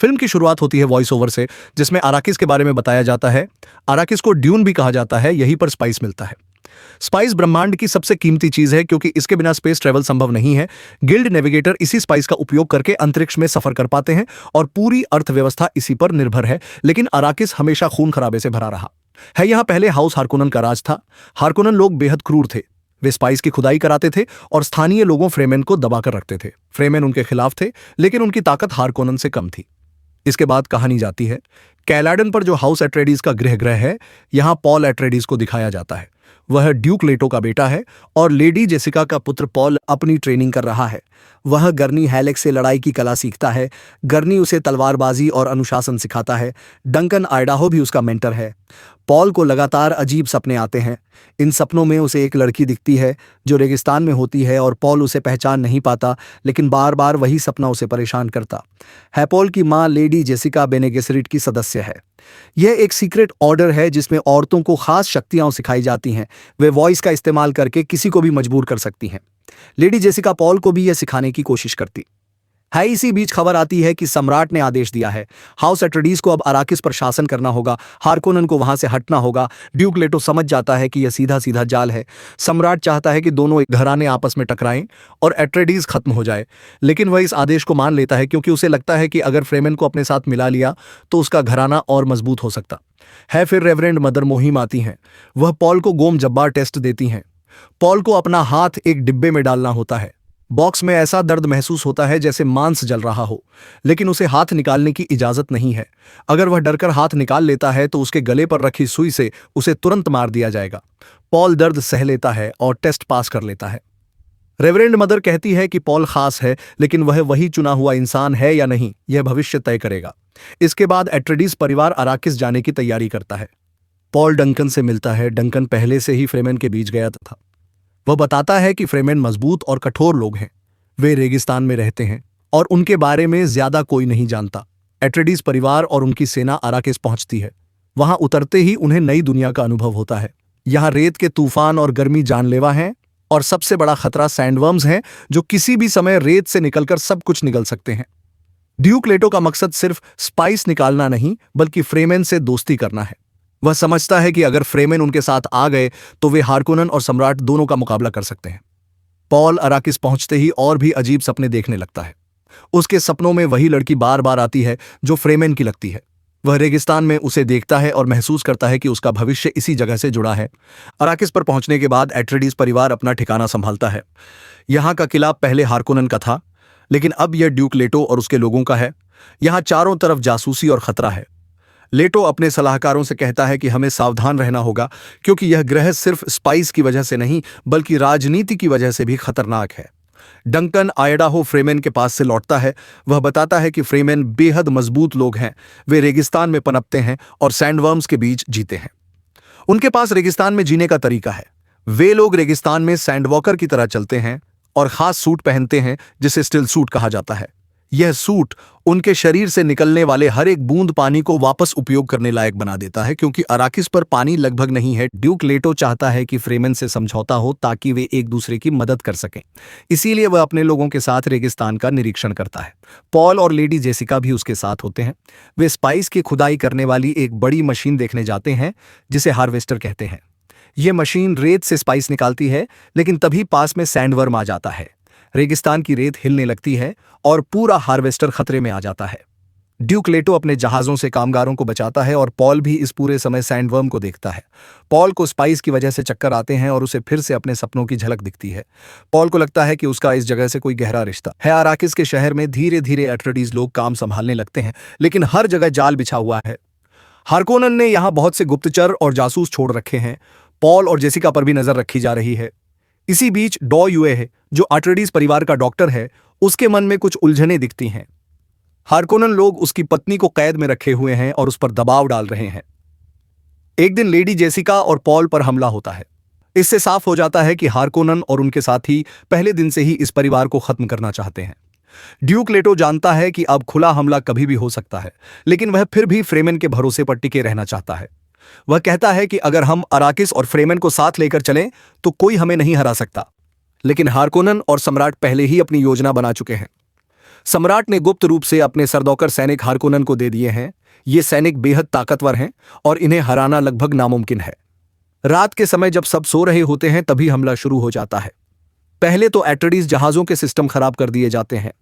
Film की शुरुआत होती है वॉइस ओवर से, जिसमें अराकिस के बारे में बताया जाता है। अराकिस को ड्यून भी कहा जाता है, यहीं पर स्पाइस मिलता है। स्पाइस ब्रह्मांड की सबसे कीमती चीज है क्योंकि इसके बिना स्पेस ट्रेवल संभव नहीं है। गिल्ड नेविगेटर इसी स्पाइस का उपयोग करके अंतरिक्ष में सफर कर पाते हैं और पूरी अर्थव्यवस्था इसी पर निर्भर है। लेकिन अराकिस हमेशा खून खराबे से भरा रहा है। यहाँ पहले हाउस हारकोनन का राज था। हारकोनन लोग बेहद क्रूर थे। वे स्पाइस की खुदाई कराते थे और स्थानीय लोगों फ्रेमेन को दबाकर रखते थे। फ्रेमेन उनके खिलाफ थे, लेकिन उनकी ताकत हारकोनन से कम थी। इसके बाद कहानी जाती है कैलाडन पर, जो हाउस एट्रेडीज का गृह है। यहां पॉल एट्रेडीज को दिखाया जाता है। वह ड्यूक लेटो का बेटा है और लेडी जेसिका का पुत्र पॉल अपनी ट्रेनिंग कर रहा है। वह गर्नी हैलेक्स से लड़ाई की कला सीखता है। गर्नी उसे तलवारबाजी और अनुशासन सिखाता है। डंकन आइडाहो भी उसका मेंटर है। पॉल को लगातार अजीब सपने आते हैं। इन सपनों में उसे एक लड़की दिखती है जो रेगिस्तान में होती है और पॉल उसे पहचान नहीं पाता, लेकिन बार बार वही सपना उसे परेशान करता है। पॉल की मां लेडी जेसिका बेने गेसेरिट की सदस्य है। यह एक सीक्रेट ऑर्डर है जिसमें औरतों को खास शक्तियां सिखाई जाती हैं। वे वॉइस का इस्तेमाल करके किसी को भी मजबूर कर सकती हैं। लेडी जेसिका पॉल को भी यह सिखाने की कोशिश करती है। इसी बीच खबर आती है कि सम्राट ने आदेश दिया है। हाउस एट्रेडीज को अब अराकिस पर शासन करना होगा। हारकोनन को वहां से हटना होगा। ड्यूक लेटो समझ जाता है कि यह सीधा सीधा जाल है। सम्राट चाहता है कि दोनों घराने आपस में टकराएं और एट्रेडीज खत्म हो जाए, लेकिन वह इस आदेश को मान लेता है क्योंकि उसे लगता है कि अगर फ्रेमेन को अपने साथ मिला लिया तो उसका घराना और मजबूत हो सकता है। फिर रेवरेंड मदर मोहिम आती हैं। वह पॉल को गोम जब्बार टेस्ट देती हैं। पॉल को अपना हाथ एक डिब्बे में डालना होता है। बॉक्स में ऐसा दर्द महसूस होता है जैसे मांस जल रहा हो, लेकिन उसे हाथ निकालने की इजाजत नहीं है। अगर वह डरकर हाथ निकाल लेता है तो उसके गले पर रखी सुई से उसे तुरंत मार दिया जाएगा। पॉल दर्द सह लेता है और टेस्ट पास कर लेता है। रेवरेंड मदर कहती है कि पॉल खास है, लेकिन वह वही चुना हुआ इंसान है या नहीं, यह भविष्य तय करेगा। इसके बाद एट्रेडीज परिवार अराकिस जाने की तैयारी करता है। पॉल डंकन से मिलता है। डंकन पहले से ही फ्रेमेन के बीच गया था। वह बताता है कि फ्रेमेन मजबूत और कठोर लोग हैं। वे रेगिस्तान में रहते हैं और उनके बारे में ज्यादा कोई नहीं जानता। एट्रेडीज परिवार और उनकी सेना अराकिस पहुंचती है। वहां उतरते ही उन्हें नई दुनिया का अनुभव होता है। यहाँ रेत के तूफान और गर्मी जानलेवा हैं और सबसे बड़ा खतरा सैंडवर्म्स हैं, जो किसी भी समय रेत से निकलकर सब कुछ निगल सकते हैं। ड्यूक लेटो का मकसद सिर्फ स्पाइस निकालना नहीं, बल्कि फ्रेमेन से दोस्ती करना है। वह समझता है कि अगर फ्रेमेन उनके साथ आ गए तो वे हारकोनन और सम्राट दोनों का मुकाबला कर सकते हैं। पॉल अराकिस पहुंचते ही और भी अजीब सपने देखने लगता है। उसके सपनों में वही लड़की बार बार आती है जो फ्रेमेन की लगती है। वह रेगिस्तान में उसे देखता है और महसूस करता है कि उसका भविष्य इसी जगह से जुड़ा है। अराकिस पर पहुंचने के बाद एट्रेडीज परिवार अपना ठिकाना संभालता है। यहाँ का किला पहले हारकोनन का था, लेकिन अब यह ड्यूक लेटो और उसके लोगों का है। यहाँ चारों तरफ जासूसी और खतरा है। लेटो अपने सलाहकारों से कहता है कि हमें सावधान रहना होगा, क्योंकि यह ग्रह सिर्फ स्पाइस की वजह से नहीं, बल्कि राजनीति की वजह से भी खतरनाक है। डंकन आइडाहो फ्रेमेन के पास से लौटता है। वह बताता है कि फ्रेमेन बेहद मजबूत लोग हैं। वे रेगिस्तान में पनपते हैं और सैंडवर्म्स के बीच जीते हैं। उनके पास रेगिस्तान में जीने का तरीका है। वे लोग रेगिस्तान में सैंडवॉकर की तरह चलते हैं और खास सूट पहनते हैं जिसे स्टिल सूट कहा जाता है। यह सूट उनके शरीर से निकलने वाले हर एक बूंद पानी को वापस उपयोग करने लायक बना देता है, क्योंकि अराकिस पर पानी लगभग नहीं है। ड्यूक लेटो चाहता है कि फ्रेमेन से समझौता हो ताकि वे एक दूसरे की मदद कर सकें। इसीलिए वह अपने लोगों के साथ रेगिस्तान का निरीक्षण करता है। पॉल और लेडी जेसिका भी उसके साथ होते हैं। वे स्पाइस की खुदाई करने वाली एक बड़ी मशीन देखने जाते हैं जिसे हार्वेस्टर कहते हैं। यह मशीन रेत से स्पाइस निकालती है, लेकिन तभी पास में सैंडवर्म आ जाता है। रेगिस्तान की रेत हिलने लगती है और पूरा हार्वेस्टर खतरे में आ जाता है। ड्यूक लेटो अपने जहाजों से कामगारों को बचाता है और पॉल भी इस पूरे समय सैंडवर्म को देखता है। पॉल को स्पाइस की वजह से चक्कर आते हैं और उसे फिर से अपने सपनों की झलक दिखती है। पॉल को लगता है कि उसका इस जगह से कोई गहरा रिश्ता है। अराकिस के शहर में धीरे धीरे एट्रेडीज लोग काम संभालने लगते हैं, लेकिन हर जगह जाल बिछा हुआ है। हारकोनन ने यहाँ बहुत से गुप्तचर और जासूस छोड़ रखे हैं। पॉल और जेसिका पर भी नजर रखी जा रही है। इसी बीच डॉ यूए है, जो अट्रेडीज परिवार का डॉक्टर है, उसके मन में कुछ उलझनें दिखती हैं। हारकोनन लोग उसकी पत्नी को कैद में रखे हुए हैं और उस पर दबाव डाल रहे हैं। एक दिन लेडी जेसिका और पॉल पर हमला होता है। इससे साफ हो जाता है कि हारकोनन और उनके साथी पहले दिन से ही इस परिवार को खत्म करना चाहते हैं। ड्यूक लेटो जानता है कि अब खुला हमला कभी भी हो सकता है, लेकिन वह फिर भी फ्रेमेन के भरोसे पर टिके रहना चाहता है। वह कहता है कि अगर हम अराकिस और फ्रेमेन को साथ लेकर चलें तो कोई हमें नहीं हरा सकता। लेकिन हारकोनन और सम्राट पहले ही अपनी योजना बना चुके हैं। सम्राट ने गुप्त रूप से अपने सरदौकर सैनिक हारकोनन को दे दिए हैं। ये सैनिक बेहद ताकतवर हैं और इन्हें हराना लगभग नामुमकिन है। रात के समय जब सब सो रहे होते हैं तभी हमला शुरू हो जाता है। पहले तो एट्रेडिस जहाजों के सिस्टम खराब कर दिए जाते हैं।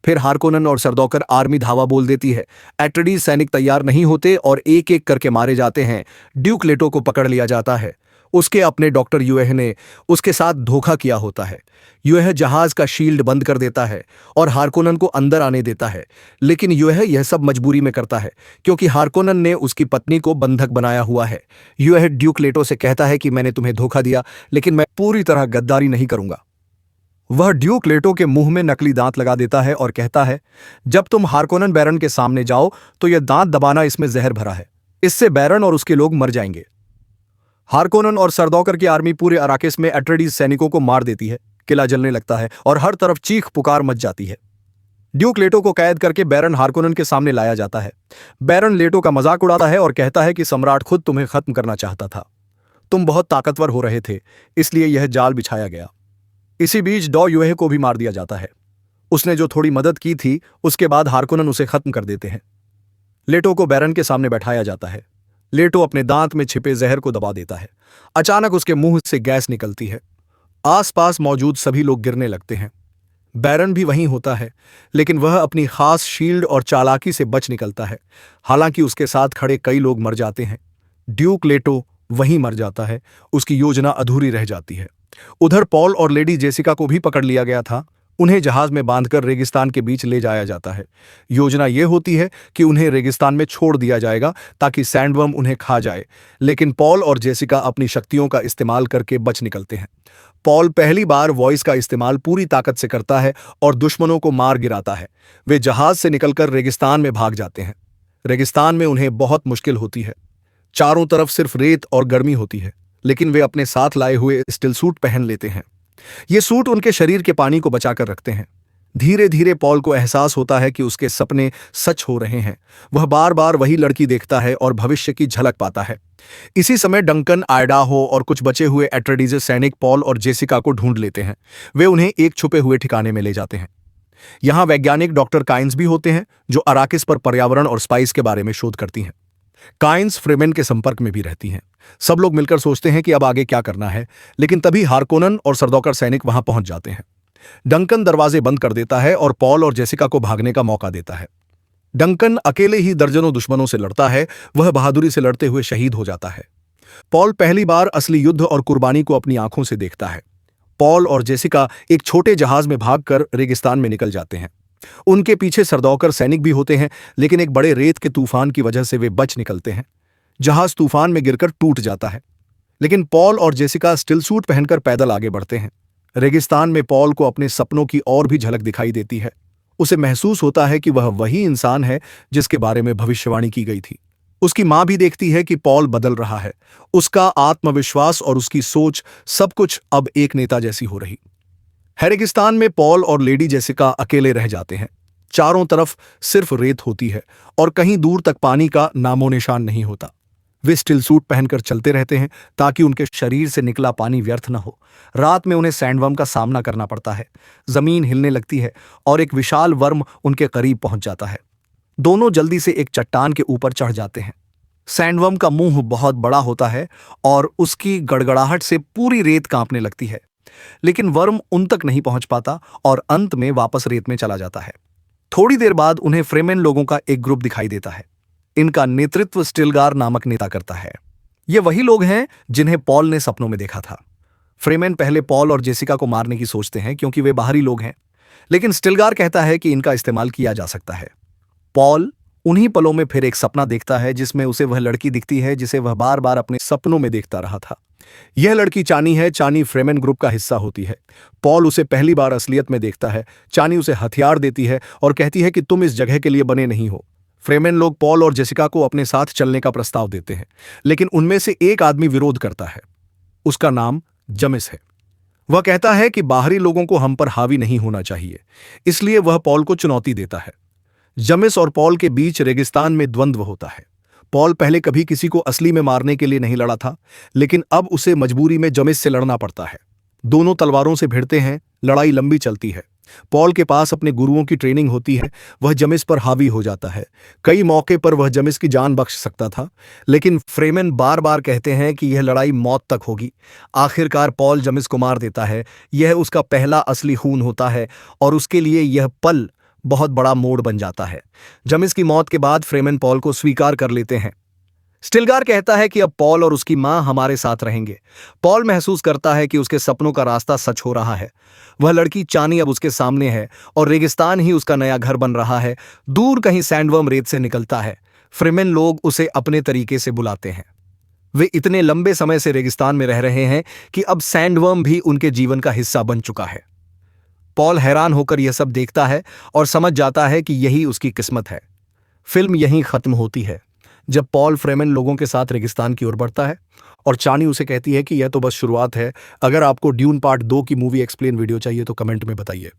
फिर हारकोनन और सरदौकर आर्मी धावा बोल देती है। एट्रेडिस सैनिक तैयार नहीं होते और एक एक करके मारे जाते हैं। ड्यूक लेटो को पकड़ लिया जाता है। उसके अपने डॉक्टर यूएह ने उसके साथ धोखा किया होता है। यूएह जहाज का शील्ड बंद कर देता है और हारकोनन को अंदर आने देता है, लेकिन यूएह यह सब मजबूरी में करता है क्योंकि हारकोनन ने उसकी पत्नी को बंधक बनाया हुआ है। यूएह ड्यूक लेटो से कहता है कि मैंने तुम्हें धोखा दिया, लेकिन मैं पूरी तरह गद्दारी नहीं करूंगा। वह ड्यूक लेटो के मुंह में नकली दांत लगा देता है और कहता है, जब तुम हारकोनन बैरन के सामने जाओ तो यह दांत दबाना, इसमें जहर भरा है, इससे बैरन और उसके लोग मर जाएंगे। हारकोनन और सरदौकर की आर्मी पूरे अराकिस में एट्रेडिस सैनिकों को मार देती है। किला जलने लगता है और हर तरफ चीख पुकार मच जाती है। ड्यूक लेटो को कैद करके बैरन हारकोनन के सामने लाया जाता है। बैरन लेटो का मजाक उड़ाता है और कहता है कि सम्राट खुद तुम्हें खत्म करना चाहता था। तुम बहुत ताकतवर हो रहे थे, इसलिए यह जाल बिछाया गया। इसी बीच डॉ यूएह को भी मार दिया जाता है। उसने जो थोड़ी मदद की थी, उसके बाद हारकोनन उसे खत्म कर देते हैं। लेटो को बैरन के सामने बैठाया जाता है। लेटो अपने दांत में छिपे जहर को दबा देता है। अचानक उसके मुंह से गैस निकलती है। आसपास मौजूद सभी लोग गिरने लगते हैं। बैरन भी वहीं होता है, लेकिन वह अपनी खास शील्ड और चालाकी से बच निकलता है। हालांकि उसके साथ खड़े कई लोग मर जाते हैं। ड्यूक लेटो वहीं मर जाता है। उसकी योजना अधूरी रह जाती है। उधर पॉल और लेडी जेसिका को भी पकड़ लिया गया था। उन्हें जहाज में बांधकर रेगिस्तान के बीच ले जाया जाता है। योजना यह होती है कि उन्हें रेगिस्तान में छोड़ दिया जाएगा ताकि सैंडवर्म उन्हें खा जाए, लेकिन पॉल और जेसिका अपनी शक्तियों का इस्तेमाल करके बच निकलते हैं। पॉल पहली बार वॉइस का इस्तेमाल पूरी ताकत से करता है और दुश्मनों को मार गिराता है। वे जहाज से निकलकर रेगिस्तान में भाग जाते हैं। रेगिस्तान में उन्हें बहुत मुश्किल होती है। चारों तरफ सिर्फ रेत और गर्मी होती है, लेकिन वे अपने साथ लाए हुए स्टिल सूट पहन लेते हैं। ये सूट उनके शरीर के पानी को बचाकर रखते हैं। धीरे धीरे पॉल को एहसास होता है कि उसके सपने सच हो रहे हैं। वह बार बार वही लड़की देखता है और भविष्य की झलक पाता है। इसी समय डंकन, आइडाहो और कुछ बचे हुए एट्रेडिस सैनिक पॉल और जेसिका को ढूंढ लेते हैं। वे उन्हें एक छुपे हुए ठिकाने में ले जाते हैं। यहाँ वैज्ञानिक डॉक्टर काइंस भी होते हैं, जो अराकिस पर पर्यावरण और स्पाइस के बारे में शोध करती हैं। काइंस फ्रेमेन के संपर्क में भी रहती हैं। सब लोग मिलकर सोचते हैं कि अब आगे क्या करना है, लेकिन तभी हारकोनन और सरदौकर सैनिक वहां पहुंच जाते हैं। डंकन दरवाजे बंद कर देता है और पॉल और जेसिका को भागने का मौका देता है। डंकन अकेले ही दर्जनों दुश्मनों से लड़ता है। वह बहादुरी से लड़ते हुए शहीद हो जाता है। पॉल पहली बार असली युद्ध और कुर्बानी को अपनी आंखों से देखता है। पॉल और जेसिका एक छोटे जहाज में भागकर रेगिस्तान में निकल जाते हैं। उनके पीछे सरदौकर सैनिक भी होते हैं, लेकिन एक बड़े रेत के तूफान की वजह से वे बच निकलते हैं। जहाज तूफान में गिरकर टूट जाता है, लेकिन पॉल और जेसिका स्टिल सूट पहनकर पैदल आगे बढ़ते हैं। रेगिस्तान में पॉल को अपने सपनों की और भी झलक दिखाई देती है। उसे महसूस होता है कि वह वही इंसान है जिसके बारे में भविष्यवाणी की गई थी। उसकी मां भी देखती है कि पॉल बदल रहा है। उसका आत्मविश्वास और उसकी सोच, सब कुछ अब एक नेता जैसी हो रही। रेगिस्तान में पॉल और लेडी जेसिका अकेले रह जाते हैं। चारों तरफ सिर्फ रेत होती है और कहीं दूर तक पानी का नामो निशान नहीं होता। वे स्टिल सूट पहनकर चलते रहते हैं ताकि उनके शरीर से निकला पानी व्यर्थ न हो। रात में उन्हें सैंडवर्म का सामना करना पड़ता है। जमीन हिलने लगती है और एक विशाल वर्म उनके करीब पहुंच जाता है। दोनों जल्दी से एक चट्टान के ऊपर चढ़ जाते हैं। सैंडवर्म का मुंह बहुत बड़ा होता है और उसकी गड़गड़ाहट से पूरी रेत कांपने लगती है, लेकिन वर्म उन तक नहीं पहुंच पाता और अंत में वापस रेत में चला जाता है। थोड़ी देर बाद उन्हें फ्रेमेन लोगों का एक ग्रुप दिखाई देता है। इनका नेतृत्व स्टिलगार नामक नेता करता है। ये वही लोग हैं जिन्हें पॉल ने सपनों में देखा था। फ्रेमेन पहले पॉल और जेसिका को मारने की सोचते हैं क्योंकि वे बाहरी लोग हैं, लेकिन स्टिलगार कहता है कि इनका इस्तेमाल किया जा सकता है। पॉल उन्हीं पलों में फिर एक सपना देखता है जिसमें उसे वह लड़की दिखती है जिसे वह बार बार अपने सपनों में देखता रहा था। यह लड़की चानी है। चानी फ्रेमेन ग्रुप का हिस्सा होती है। पॉल उसे पहली बार असलियत में देखता है। चानी उसे हथियार देती है और कहती है कि तुम इस जगह के लिए बने नहीं हो। फ्रेमेन लोग पॉल और जेसिका को अपने साथ चलने का प्रस्ताव देते हैं, लेकिन उनमें से एक आदमी विरोध करता है। उसका नाम जमिस है। वह कहता है कि बाहरी लोगों को हम पर हावी नहीं होना चाहिए, इसलिए वह पॉल को चुनौती देता है। जमिस और पॉल के बीच रेगिस्तान में द्वंद्व होता है। पॉल पहले कभी किसी को असली में मारने के लिए नहीं लड़ा था, लेकिन अब उसे मजबूरी में जमिस से लड़ना पड़ता है। दोनों तलवारों से भिड़ते हैं। लड़ाई लंबी चलती है। पॉल के पास अपने गुरुओं की ट्रेनिंग होती है। वह जमिस पर हावी हो जाता है। कई मौके पर वह जमिस की जान बख्श सकता था, लेकिन फ्रेमेन बार बार कहते हैं कि यह लड़ाई मौत तक होगी। आखिरकार पॉल जमिस को मार देता है। यह उसका पहला असली खून होता है और उसके लिए यह पल बहुत बड़ा मोड़ बन जाता है। जमिस की मौत के बाद फ्रेमेन पॉल को स्वीकार कर लेते हैं। स्टिलगार कहता है कि अब पॉल और उसकी मां हमारे साथ रहेंगे। पॉल महसूस करता है कि उसके सपनों का रास्ता सच हो रहा है। वह लड़की चानी अब उसके सामने है और रेगिस्तान ही उसका नया घर बन रहा है। दूर कहीं सैंडवर्म रेत से निकलता है। फ्रेमेन लोग उसे अपने तरीके से बुलाते हैं। वे इतने लंबे समय से रेगिस्तान में रह रहे हैं कि अब सैंडवर्म भी उनके जीवन का हिस्सा बन चुका है। पॉल हैरान होकर यह सब देखता है और समझ जाता है कि यही उसकी किस्मत है। फिल्म यहीं खत्म होती है, जब पॉल फ्रेमेन लोगों के साथ रेगिस्तान की ओर बढ़ता है और चानी उसे कहती है कि यह तो बस शुरुआत है। अगर आपको ड्यून पार्ट 2 की मूवी एक्सप्लेन वीडियो चाहिए तो कमेंट में बताइए।